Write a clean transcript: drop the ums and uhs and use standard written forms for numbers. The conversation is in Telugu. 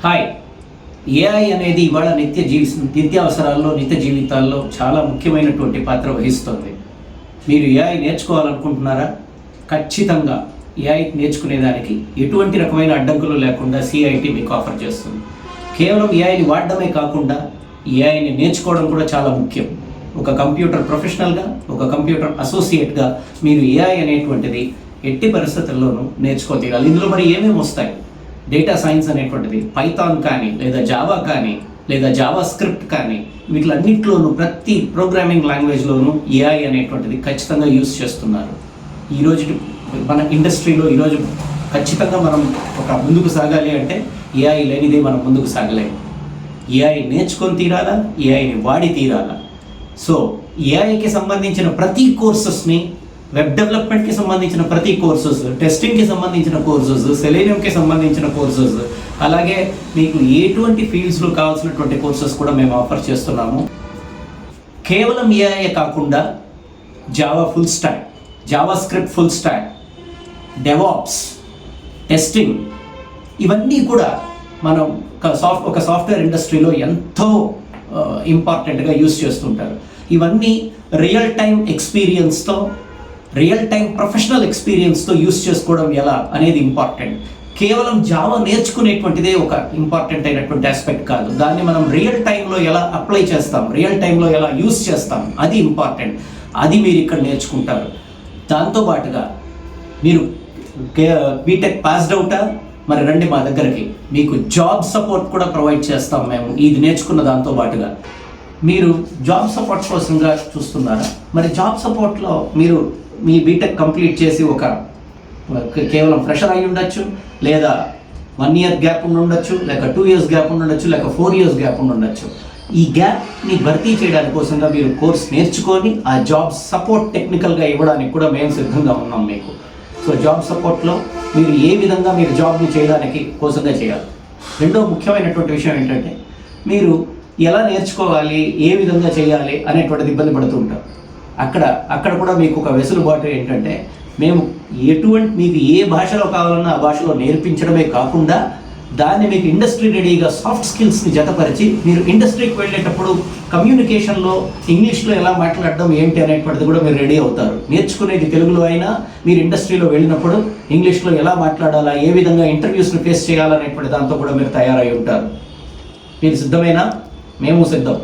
హాయ్. ఏఐ అనేది ఇవాళ నిత్యావసరాల్లో నిత్య జీవితాల్లో చాలా ముఖ్యమైనటువంటి పాత్ర వహిస్తుంది. మీరు ఏఐ నేర్చుకోవాలనుకుంటున్నారా? ఖచ్చితంగా ఏఐ నేర్చుకునేదానికి ఎటువంటి రకమైన అడ్డంకులు లేకుండా సిఐటి మీకు ఆఫర్ చేస్తుంది. కేవలం ఏఐని వాడడమే కాకుండా ఏఐని నేర్చుకోవడం కూడా చాలా ముఖ్యం. ఒక కంప్యూటర్ ప్రొఫెషనల్గా, ఒక కంప్యూటర్ అసోసియేట్గా మీరు ఏఐ అనేటువంటిది ఎట్టి పరిస్థితుల్లోనూ నేర్చుకోగలగాలి. ఇందులో మరి ఏమేమి వస్తాయి? డేటా సైన్స్ అనేటువంటిది, పైథాన్ కానీ, లేదా జావా కానీ, లేదా జావా స్క్రిప్ట్ కానీ, వీటిలన్నింటిలోనూ ప్రతి ప్రోగ్రామింగ్ లాంగ్వేజ్లోనూ ఏఐ అనేటువంటిది ఖచ్చితంగా యూస్ చేస్తున్నారు. ఈరోజు మన ఇండస్ట్రీలో ఈరోజు ఖచ్చితంగా మనం ఒక ముందుకు సాగాలి అంటే ఏఐ లేనిదే మనం ముందుకు సాగలేము. ఏఐ నేర్చుకొని తీరాలా, ఏఐని వాడి తీరాలా. సో ఏఐకి సంబంధించిన ప్రతి కోర్సెస్ని, వెబ్ డెవలప్మెంట్కి సంబంధించిన ప్రతి కోర్సెస్, టెస్టింగ్కి సంబంధించిన కోర్సెస్, సెలీనియంకి సంబంధించిన కోర్సెస్, అలాగే మీకు ఎటువంటి ఫీల్డ్స్లో కావాల్సినటువంటి కోర్సెస్ కూడా మేము ఆఫర్ చేస్తున్నాము. కేవలం ఏఐ కాకుండా Java full stock, Java script full stock, DevOps, testing, ఇవన్నీ కూడా మనం ఒక సాఫ్ట్వేర్ ఇండస్ట్రీలో ఎంతో ఇంపార్టెంట్గా యూస్ చేస్తుంటారు. ఇవన్నీ రియల్ టైం ఎక్స్పీరియన్స్తో, రియల్ టైం ప్రొఫెషనల్ ఎక్స్పీరియన్స్తో యూస్ చేసుకోవడం ఎలా అనేది ఇంపార్టెంట్. కేవలం జావా నేర్చుకునేటువంటిదే ఒక ఇంపార్టెంట్ అయినటువంటి ఆస్పెక్ట్ కాదు. దాన్ని మనం రియల్ టైంలో ఎలా అప్లై చేస్తాం, రియల్ టైంలో ఎలా యూస్ చేస్తాం, అది ఇంపార్టెంట్. అది మీరు ఇక్కడ నేర్చుకుంటారు. దాంతోపాటుగా మీరు బీటెక్ పాస్డ్ అవుటా? మరి రండి మా దగ్గరికి, మీకు జాబ్ సపోర్ట్ కూడా ప్రొవైడ్ చేస్తాం మేము ఇది నేర్చుకున్న దాంతో పాటుగా. మీరు జాబ్ సపోర్ట్ కోసంగా చూస్తున్నారా? మరి జాబ్ సపోర్ట్లో మీరు మీ బీటెక్ కంప్లీట్ చేసి కేవలం ఫ్రెషర్ అయి ఉండొచ్చు, లేదా 1 year గ్యాప్ ఉండి ఉండొచ్చు, లేక 2 years గ్యాప్ ఉండి ఉండొచ్చు, లేక 4 years గ్యాప్ ఉండి ఉండొచ్చు. ఈ గ్యాప్ని భర్తీ చేయడానికి కోసంగా మీరు కోర్స్ నేర్చుకొని ఆ జాబ్ సపోర్ట్ టెక్నికల్గా ఇవ్వడానికి కూడా మేము సిద్ధంగా ఉన్నాం మీకు. సో జాబ్ సపోర్ట్లో మీరు ఏ విధంగా మీరు జాబ్ని చేయడానికి కోసంగా చేయాలి. రెండో ముఖ్యమైనటువంటి విషయం ఏంటంటే, మీరు ఎలా నేర్చుకోవాలి, ఏ విధంగా చేయాలి అనేటువంటిది ఇబ్బంది పడుతూ ఉంటారు. అక్కడ కూడా మీకు ఒక వెసులుబాటు ఏంటంటే, మేము మీకు ఏ భాషలో కావాలన్నా ఆ భాషలో నేర్పించడమే కాకుండా దాన్ని మీకు ఇండస్ట్రీ రెడీగా సాఫ్ట్ స్కిల్స్ని జతపరిచి మీరు ఇండస్ట్రీకి వెళ్ళేటప్పుడు కమ్యూనికేషన్లో ఇంగ్లీష్లో ఎలా మాట్లాడడం ఏంటి అనేటువంటిది కూడా మీరు రెడీ అవుతారు. నేర్చుకునేది తెలుగులో అయినా మీరు ఇండస్ట్రీలో వెళ్ళినప్పుడు ఇంగ్లీష్లో ఎలా మాట్లాడాలా, ఏ విధంగా ఇంటర్వ్యూస్ని ఫేస్ చేయాలనేటువంటి దాంతో కూడా మీరు తయారై ఉంటారు. మీరు సిద్ధమేనా? మేము సిద్ధం.